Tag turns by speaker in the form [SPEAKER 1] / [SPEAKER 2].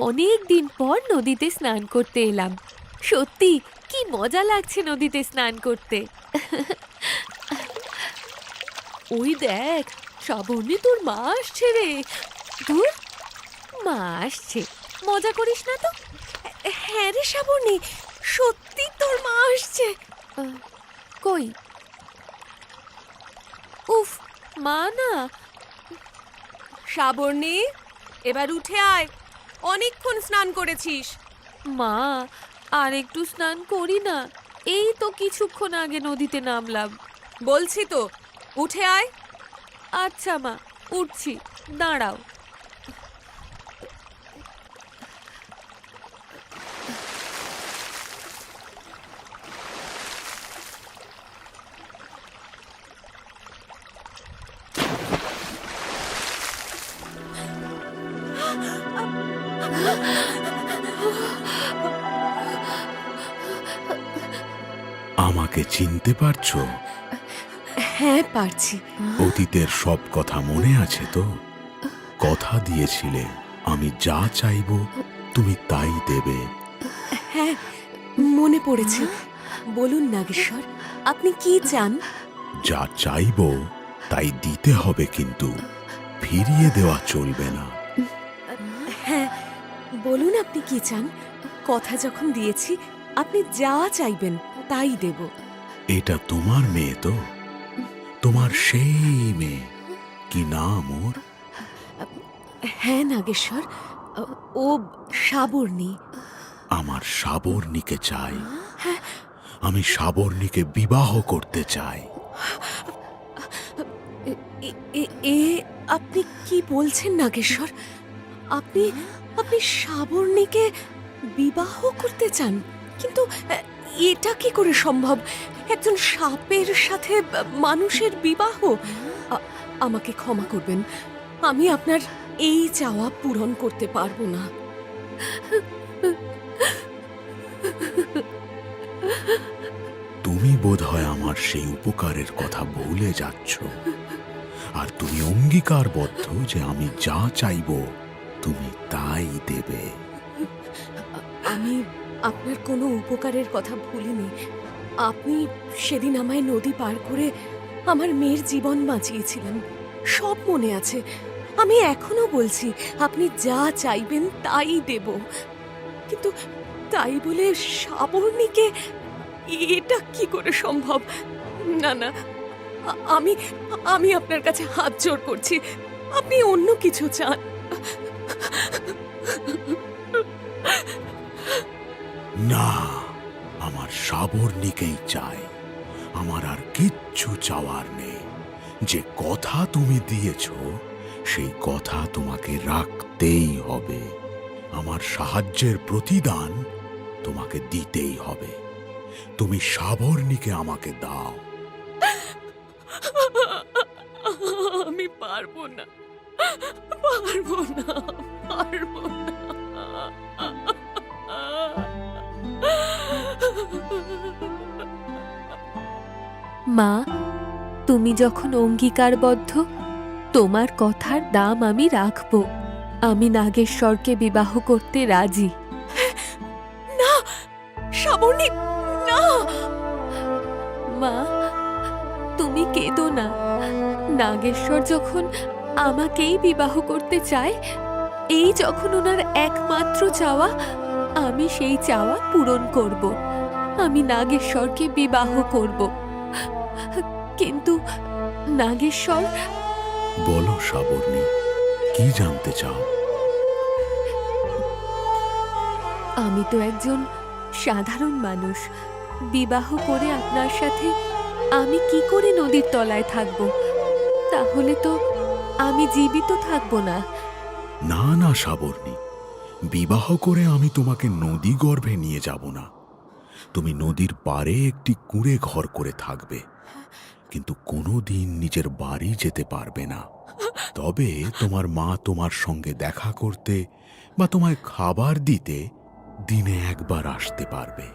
[SPEAKER 1] অনেক দিন পর নদীতে স্নান করতে এলাম। সত্যি কি মজা লাগছে নদীতে স্নান করতে। ওই দেখ, শ্রাবণী, তোর মা আসছে রে। ধুর, মা আসছে, মজা করিস না তো।
[SPEAKER 2] হ্যাঁ রে শ্রাবণী, সত্যি তোর মা আসছে।
[SPEAKER 1] কই? উফ, মা না।
[SPEAKER 2] শ্রাবণী, এবার উঠে আয়, অনেকক্ষণ স্নান করেছিস।
[SPEAKER 1] মা, আর একটু স্নান করি না, এই তো কিছুক্ষণ আগে নদীতে নামলাম।
[SPEAKER 2] বলছি তো, উঠে আয়।
[SPEAKER 1] আচ্ছা মা, উঠছি, দাঁড়াও।
[SPEAKER 3] আমাকে চিনতে পারছো?
[SPEAKER 2] হ্যাঁ, পারছি।
[SPEAKER 3] অতীতের সব কথা মনে আছে তো? কথা দিয়েছিলে আমি যা চাইবো তুমি তাই দেবে।
[SPEAKER 2] হ্যাঁ, মনে পড়েছে। বলুন নাগেশ্বর, আপনি কি চান?
[SPEAKER 3] যা চাইবো তাই দিতে হবে, কিন্তু ফিরিয়ে দেওয়া চলবে না।
[SPEAKER 2] হ্যাঁ, বলুন আপনি কি চান। কথা যখন দিয়েছি, আপনি যা চাইবেন তাই দেব।
[SPEAKER 3] এটা তোমার মেয়ে তো? তোমার সেই মেয়ে, কি নাম ওর?
[SPEAKER 2] হ্যাঁ নাগেশ্বর, ও শ্রাবণী।
[SPEAKER 3] আমার সাবর্ণীকে চাই। আমি সাবর্ণীকে বিবাহ করতে চাই।
[SPEAKER 2] এ আপনি কি বলছেন নাগেশ্বর? আপনি আপনি শ্রাবণীকে বিবাহ করতে চান? কিন্তু এটা কি করে সম্ভব? একজন সাপের সাথে মানুষের বিবাহ? আমাকে ক্ষমা করবেন, আমি আপনার এই চাওয়া পূরণ করতে পারবো না।
[SPEAKER 3] তুমি বোধহয় আমার সেই উপকারের কথা ভুলে যাচ্ছ। আর তুমি অঙ্গীকারবদ্ধ যে আমি যা চাইবো তুমি তাই দেবে।
[SPEAKER 2] আমি আপনার কোনো উপকারের কথা ভুলিনি। আপনি সেদিন আমায় নদী পার করে আমার মেয়ের জীবন বাঁচিয়েছিলেন, সব মনে আছে। আমি এখনো বলছি, আপনি যা চাইবেন তাই দেব। কিন্তু তাই বলে শ্রাবণীকে, এটা কি করে সম্ভব? না না, আমি আমি আপনার কাছে হাত জোড় করছি, আপনি অন্য কিছু চান।
[SPEAKER 3] না, আমার সাবর্ণীকেই চাই। আমার আর কিচ্ছু চাওয়ার নেই। যে কথা তুমি দিয়েছ সেই কথা তোমাকে রাখতেই হবে। আমার সাহায্যের প্রতিদান তোমাকে দিতেই হবে। তুমি সাবর্ণীকে আমাকে দাও।
[SPEAKER 2] আমি পারবো না, পারবো না, পারবো না।
[SPEAKER 1] মা, তুমি যখন অঙ্গীকারবদ্ধ, তোমার কথার দাম আমি রাখব। আমি নাগেশ্বরকে বিবাহ করতে রাজি।
[SPEAKER 2] না শ্রাবণী, না।
[SPEAKER 1] মা, তুমি কেঁদো না। নাগেশ্বর যখন আমাকেই বিবাহ করতে চায়, এই যখন ওনার একমাত্র চাওয়া, আমি সেই চাওয়া পূরণ করব। আমি নাগেশ্বরকে বিবাহ করব। কিন্তু নাগেশ্বর।
[SPEAKER 3] বলো সাবর্ণী, কি জানতে চাও?
[SPEAKER 1] আমি তো একজন সাধারণ মানুষ। বিবাহ করে আপনার সাথে আমি কি করে নদীর তলায় থাকব? তাহলে তো আমি জীবিত থাকব না।
[SPEAKER 3] না না সাবর্ণী, বিবাহ করে আমি তোমাকে নদী গর্ভে নিয়ে যাব না। তুমি নদীর পাড়ে একটি কুঁড়ে ঘর করে থাকবে, কিন্তু কোনোদিন নিজের বাড়ি যেতে পারবে না। তবে তোমার মা তোমার সঙ্গে দেখা করতে বা তোমায় খাবার দিতে দিনে একবার আসতে পারবে।